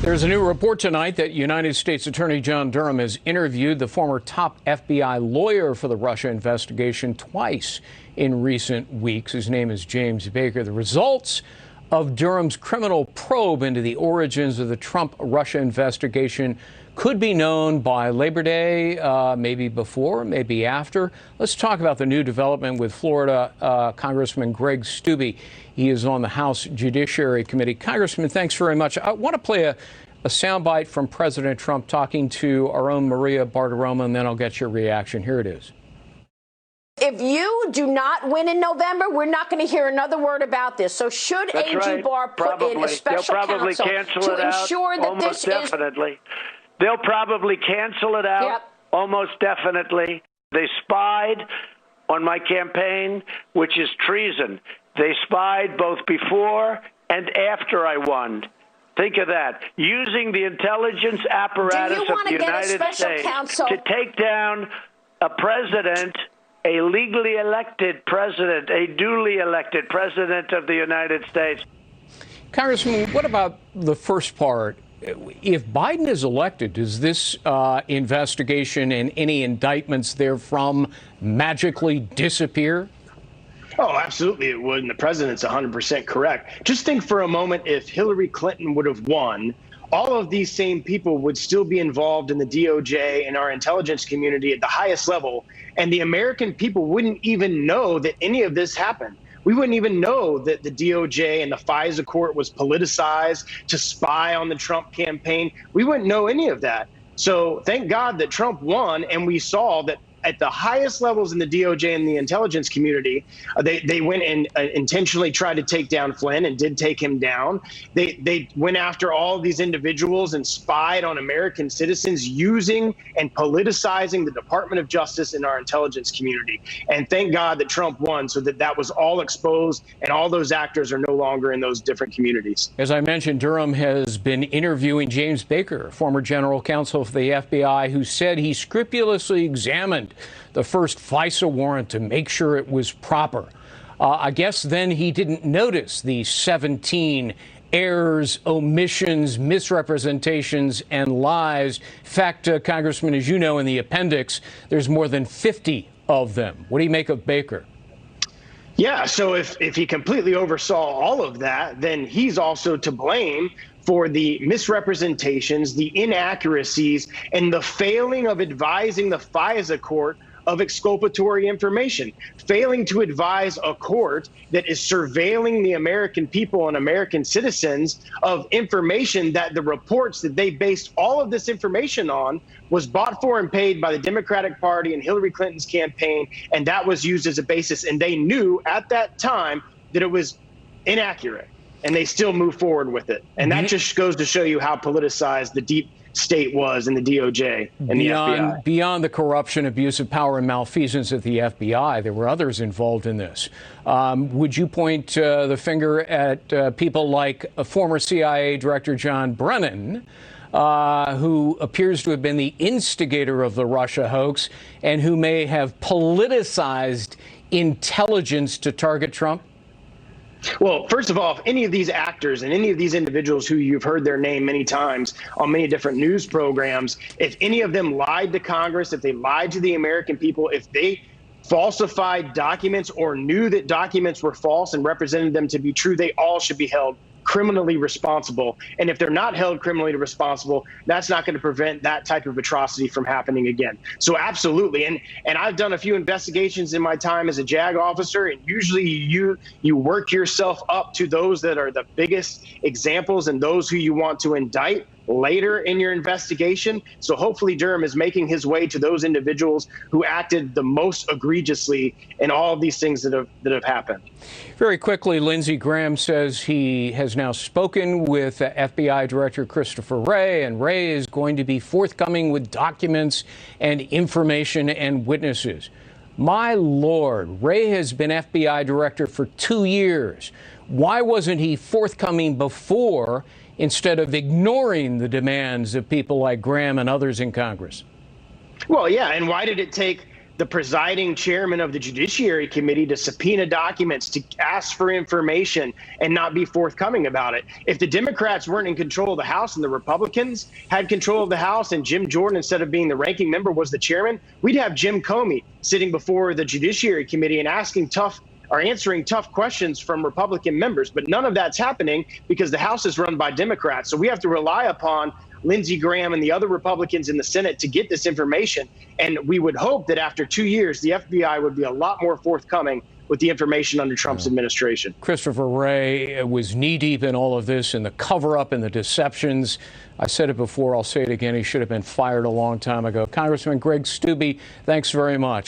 There's a new report tonight that United States Attorney John Durham has interviewed the former top FBI lawyer for the Russia investigation twice in recent weeks. His name is James Baker. The results of Durham's criminal probe into the origins of the Trump-Russia investigation could be known by Labor Day, maybe before, maybe after. Let's talk about the new development with Florida Congressman Greg Steube. He is on the House Judiciary Committee. Congressman, thanks very much. I want to play a soundbite from President Trump talking to our own Maria Bartiromo, and then I'll get your reaction. Here it is. If you do not win in November, we're not going to hear another word about this. So should AG Barr put in a special counsel to ensure that this is... They'll probably cancel it out, almost definitely. They spied on my campaign, which is treason. They spied both before and after I won. Think of that. Using the intelligence apparatus of the United States to take down a president, a legally elected president, a duly elected president of the United States. Congressman, what about the first part? If Biden is elected, does this investigation and any indictments therefrom magically disappear? Oh, absolutely it would, and the president's 100% correct. Just think for a moment, if Hillary Clinton would have won, all of these same people would still be involved in the DOJ and our intelligence community at the highest level, and the American people wouldn't even know that any of this happened. We wouldn't even know that the DOJ and the FISA court was politicized to spy on the Trump campaign. We wouldn't know any of that. So thank God that Trump won, and we saw that at the highest levels in the DOJ and the intelligence community, they went and intentionally tried to take down Flynn and did take him down. They went after all of these individuals and spied on American citizens using and politicizing the Department of Justice and our intelligence community. And thank God that Trump won so that that was all exposed and all those actors are no longer in those different communities. As I mentioned, Durham has been interviewing James Baker, former general counsel for the FBI, who said he scrupulously examined the first FISA warrant to make sure it was proper. I guess then he didn't notice the 17 errors, omissions, misrepresentations, and lies. In fact, Congressman, as you know, in the appendix, there's more than 50 of them. What do you make of Baker? Yeah, so if he completely oversaw all of that, then he's also to blame for the misrepresentations, the inaccuracies, and the failing of advising the FISA court of exculpatory information, failing to advise a court that is surveilling the American people and American citizens of information that the reports that they based all of this information on was bought for and paid by the Democratic Party and Hillary Clinton's campaign, and that was used as a basis. And they knew at that time that it was inaccurate, and they still move forward with it. And that just goes to show you how politicized the deep state was in the DOJ and the FBI. Beyond the corruption, abuse of power, and malfeasance at the FBI, there were others involved in this. Would you point the finger at people like former CIA Director John Brennan, who appears to have been the instigator of the Russia hoax and who may have politicized intelligence to target Trump? Well, first of all, if any of these actors and any of these individuals who you've heard their name many times on many different news programs, if any of them lied to Congress, if they lied to the American people, if they falsified documents or knew that documents were false and represented them to be true, they all should be held criminally responsible. And if they're not held criminally responsible, that's not going to prevent that type of atrocity from happening again. So absolutely. And I've done a few investigations in my time as a JAG officer, and usually you work yourself up to those that are the biggest examples and those who you want to indict later in your investigation. So hopefully Durham is making his way to those individuals who acted the most egregiously in all of these things that have happened. Very quickly, Lindsey Graham says he has now spoken with FBI Director Christopher Wray, and Wray is going to be forthcoming with documents and information and witnesses. My Lord, Wray has been FBI Director for 2 years. Why wasn't he forthcoming before, instead of ignoring the demands of people like Graham and others in Congress? Well, yeah, and why did it take the presiding chairman of the Judiciary Committee to subpoena documents, to ask for information and not be forthcoming about it. If the Democrats weren't in control of the House and the Republicans had control of the House and Jim Jordan, instead of being the ranking member, was the chairman, we'd have Jim Comey sitting before the Judiciary Committee and answering tough questions from Republican members. But none of that's happening because the House is run by Democrats. So we have to rely upon Lindsey Graham and the other Republicans in the Senate to get this information. And we would hope that after 2 years, the FBI would be a lot more forthcoming with the information under Trump's administration. Christopher Wray was knee-deep in all of this, in the cover-up and the deceptions. I said it before, I'll say it again, he should have been fired a long time ago. Congressman Greg Steube, thanks very much.